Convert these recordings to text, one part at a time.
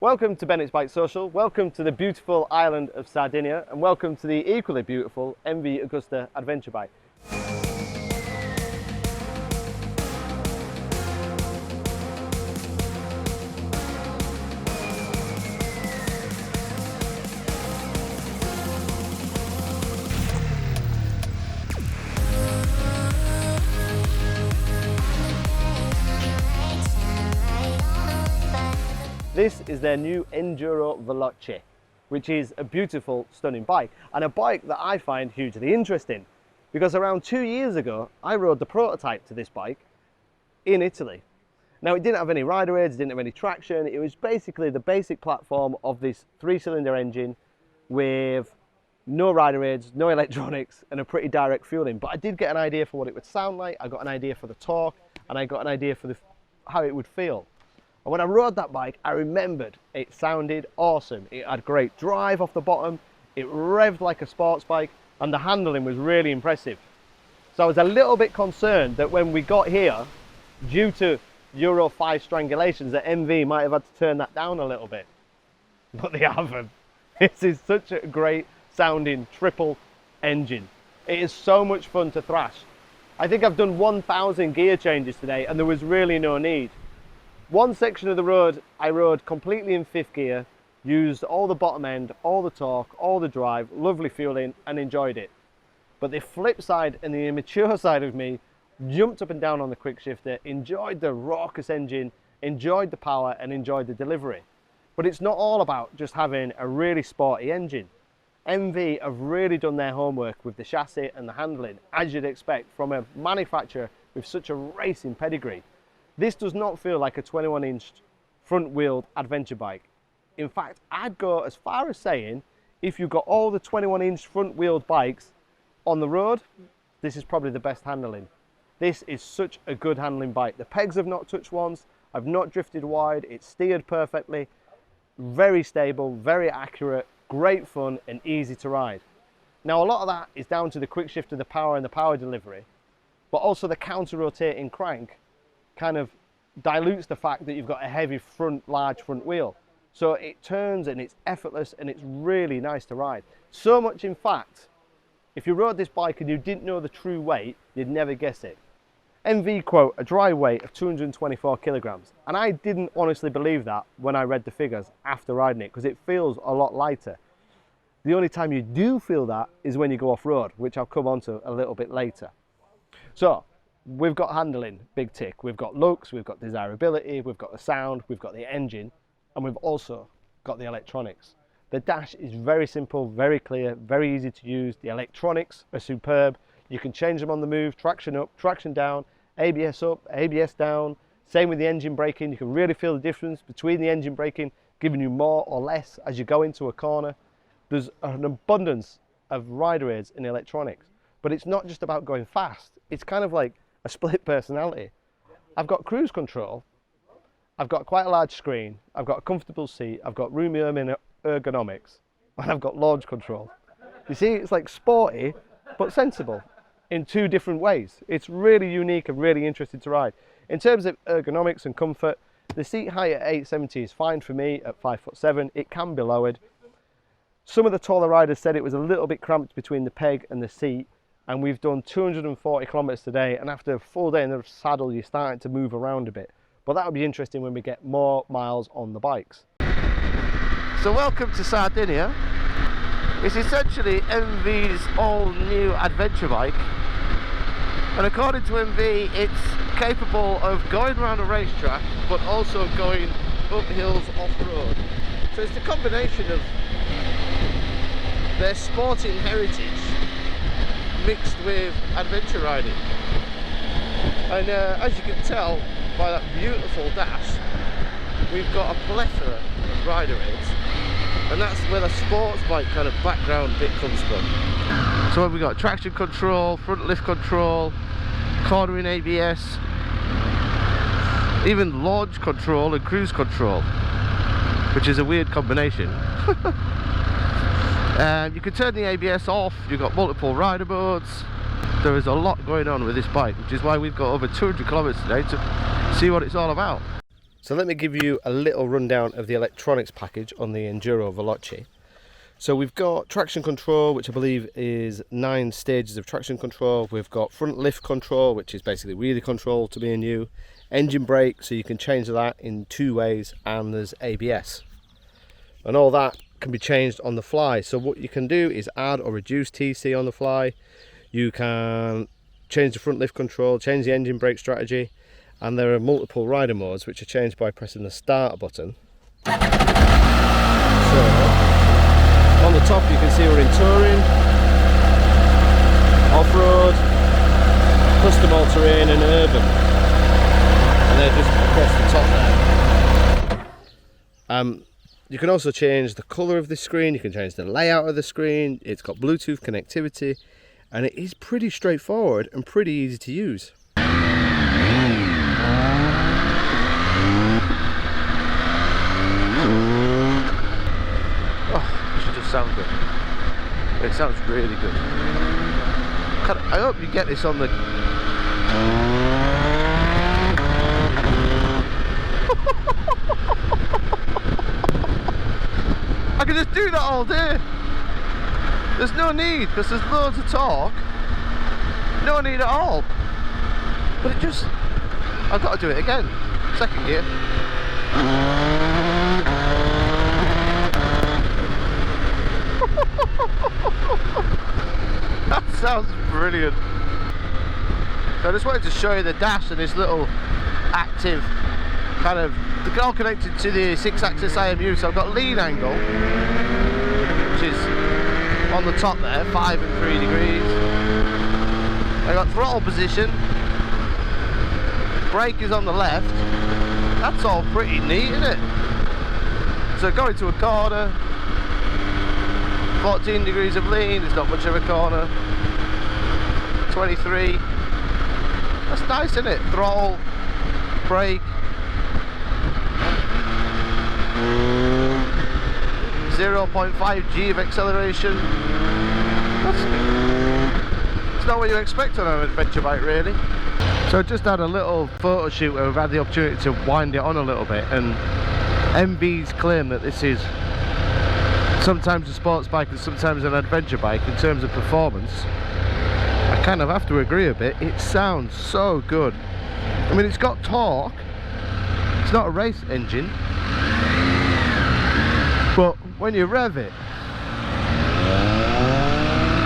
Welcome to Bennett's Bike Social, welcome to the beautiful island of Sardinia, and welcome to the equally beautiful MV Agusta adventure bike. This is their new Enduro Veloce, which is a beautiful, stunning bike, and a bike that I find hugely interesting, because around 2 years ago, I rode the prototype to this bike in Italy. Now, it didn't have any rider aids, it didn't have any traction, it was basically the basic platform of this 3-cylinder engine with no rider aids, no electronics, and a pretty direct fueling. But I did get an idea for what it would sound like, I got an idea for the torque, and I got an idea for how it would feel. And when I rode that bike, I remembered it sounded awesome. It had great drive off the bottom, it revved like a sports bike, and the handling was really impressive. So I was a little bit concerned that when we got here, due to Euro 5 strangulations, that MV might have had to turn that down a little bit. But they haven't. This is such a great sounding triple engine. It is so much fun to thrash. I think I've done 1,000 gear changes today, and there was really no need. One section of the road I rode completely in 5th gear, used all the bottom end, all the torque, all the drive, lovely fueling, and enjoyed it. But the flip side and the immature side of me jumped up and down on the quick shifter, enjoyed the raucous engine, enjoyed the power, and enjoyed the delivery. But it's not all about just having a really sporty engine. MV have really done their homework with the chassis and the handling, as you'd expect from a manufacturer with such a racing pedigree. This does not feel like a 21-inch front-wheeled adventure bike. In fact, I'd go as far as saying, if you've got all the 21-inch front-wheeled bikes on the road, this is probably the best handling. This is such a good handling bike. The pegs have not touched once, I've not drifted wide, it's steered perfectly, very stable, very accurate, great fun, and easy to ride. Now, a lot of that is down to the quick shift of the power and the power delivery, but also the counter-rotating crank kind of dilutes the fact that you've got a heavy large front wheel. So it turns and it's effortless and it's really nice to ride. So much, in fact, if you rode this bike and you didn't know the true weight, you'd never guess it. MV quote a dry weight of 224 kilograms. And I didn't honestly believe that when I read the figures after riding it, because it feels a lot lighter. The only time you do feel that is when you go off-road, which I'll come on to a little bit later. So, we've got handling, big tick. We've got looks, we've got desirability, we've got the sound, we've got the engine, and we've also got the electronics. The dash is very simple, very clear, very easy to use. The electronics are superb. You can change them on the move, traction up, traction down, ABS up, ABS down. Same with the engine braking. You can really feel the difference between the engine braking, giving you more or less as you go into a corner. There's an abundance of rider aids in electronics, but it's not just about going fast. It's kind of like a split personality. I've got cruise control, I've got quite a large screen, I've got a comfortable seat, I've got roomy ergonomics, and I've got launch control. You see, it's like sporty, but sensible in two different ways. It's really unique and really interesting to ride. In terms of ergonomics and comfort, the seat height at 870 is fine for me at 5'7". It can be lowered. Some of the taller riders said it was a little bit cramped between the peg and the seat, and we've done 240 kilometers today, and after a full day in the saddle, you're starting to move around a bit. But that'll be interesting when we get more miles on the bikes. So welcome to Sardinia. It's essentially MV's all-new adventure bike. And according to MV, it's capable of going around a racetrack, but also going up hills off-road. So it's a combination of their sporting heritage mixed with adventure riding. And as you can tell by that beautiful dash, we've got a plethora of rider aids, and that's where the sports bike kind of background bit comes from. So we've got traction control, front lift control, cornering ABS, even launch control and cruise control, which is a weird combination. And you can turn the ABS off, you've got multiple rider modes. There is a lot going on with this bike, which is why we've got over 200 kilometers today to see what it's all about. So let me give you a little rundown of the electronics package on the Enduro Veloce. So we've got traction control, which I believe is 9 stages of traction control. We've got front lift control, which is basically wheelie control to me and you. Engine brake, so you can change that in 2 ways, and there's ABS. And all that can be changed on the fly. So what you can do is add or reduce TC on the fly. You can change the front lift control, change the engine brake strategy, and there are multiple rider modes which are changed by pressing the start button. So on the top you can see we're in touring, off-road, custom all-terrain and urban, and they're just across the top there. You can also change the colour of the screen, you can change the layout of the screen, it's got Bluetooth connectivity, and it is pretty straightforward and pretty easy to use. Sounds good. It sounds really good. I hope you get this on the... I can just do that all day. There's no need, because there's loads of torque. No need at all. But it just... I've got to do it again. Second gear. That sounds brilliant. So I just wanted to show you the dash and this little active kind of, they're all connected to the 6-axis IMU. So I've got lean angle, which is on the top there, 5 and 3 degrees. I got throttle position, brake is on the left. That's all pretty neat, isn't it? So going to a corner, 14 degrees of lean, there's not much of a corner. 23. That's nice, isn't it? Throttle, brake. 0.5 G of acceleration. It's not what you expect on an adventure bike, really. So I just had a little photo shoot where we've had the opportunity to wind it on a little bit, and MV's claim that this is sometimes a sports bike and sometimes an adventure bike in terms of performance, I kind of have to agree a bit. It sounds so good. I mean, it's got torque, it's not a race engine, but when you rev it,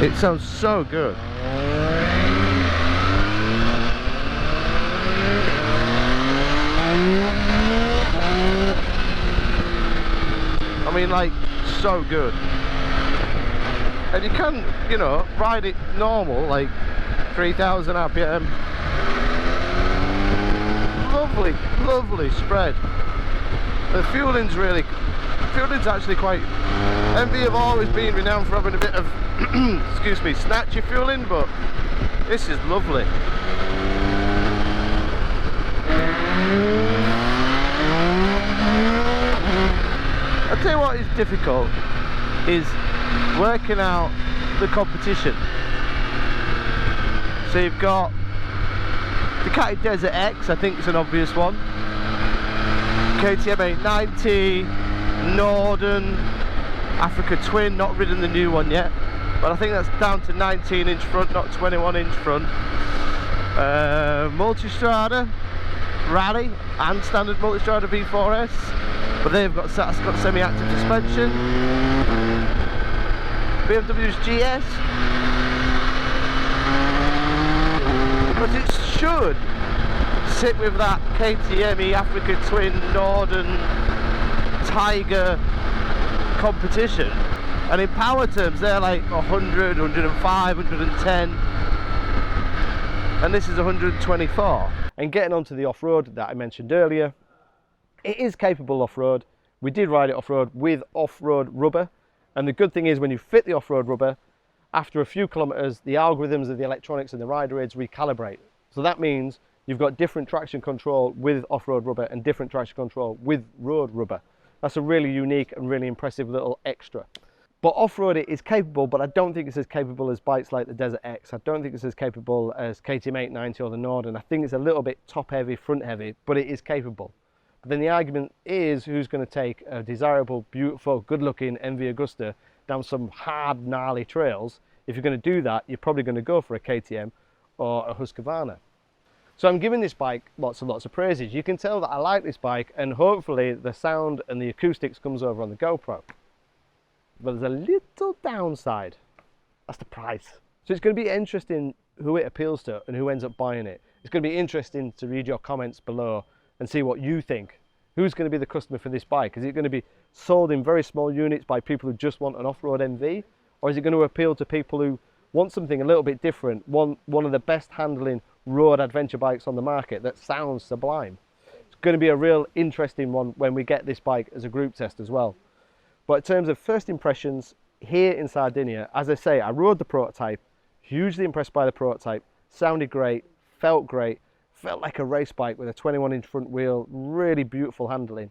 it sounds so good. I mean, like, so good. And you can, you know, ride it normal, like 3000 RPM. Lovely, lovely spread. The fueling's actually quite... MV have always been renowned for having a bit of, excuse me, snatchy fueling, but this is lovely. I'll tell you what is difficult is working out the competition. So you've got Ducati Desert X, I think it's an obvious one. KTM 890, Norden, Africa Twin, not ridden the new one yet, but I think that's down to 19-inch front, not 21-inch front. Multistrada, Rally, and standard Multistrada V4S. But they've got semi-active suspension. BMW's GS. But it should sit with that KTM Africa Twin Norden Tiger competition. And in power terms, they're like 100, 105, 110. And this is 124. And getting onto the off-road that I mentioned earlier, it is capable off-road. We did ride it off-road with off-road rubber, and the good thing is when you fit the off-road rubber, after a few kilometers the algorithms of the electronics and the rider aids recalibrate. So that means you've got different traction control with off-road rubber and different traction control with road rubber. That's a really unique and really impressive little extra. But off-road it is capable, but I don't think it's as capable as bikes like the Desert X. I don't think it's as capable as KTM 890 or the Norden. I think it's a little bit top heavy, front heavy, but it is capable. then the argument is who's going to take a desirable, beautiful, good-looking MV Agusta down some hard, gnarly trails. If you're going to do that, you're probably going to go for a KTM or a Husqvarna. So I'm giving this bike lots and lots of praises. You can tell that I like this bike, and hopefully the sound and the acoustics comes over on the GoPro. But there's a little downside. That's the price. So it's going to be interesting who it appeals to and who ends up buying it. It's going to be interesting to read your comments below and see what you think. Who's going to be the customer for this bike? Is it going to be sold in very small units by people who just want an off-road MV? Or is it going to appeal to people who want something a little bit different, one of the best handling road adventure bikes on the market that sounds sublime? It's going to be a real interesting one when we get this bike as a group test as well. But in terms of first impressions here in Sardinia, as I say, I rode the prototype, hugely impressed by the prototype, sounded great, felt like a race bike with a 21-inch front wheel, really beautiful handling.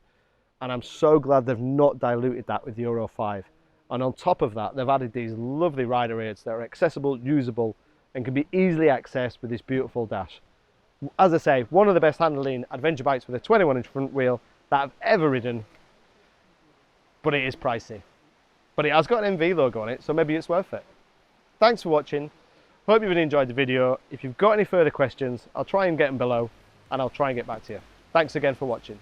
And I'm so glad they've not diluted that with Euro 5. And on top of that, they've added these lovely rider aids that are accessible, usable, and can be easily accessed with this beautiful dash. As I say, one of the best handling adventure bikes with a 21-inch front wheel that I've ever ridden, but it is pricey. But it has got an MV logo on it, so maybe it's worth it. Thanks for watching. Hope you've enjoyed the video. If you've got any further questions, I'll try and get them below, and I'll try and get back to you. Thanks again for watching.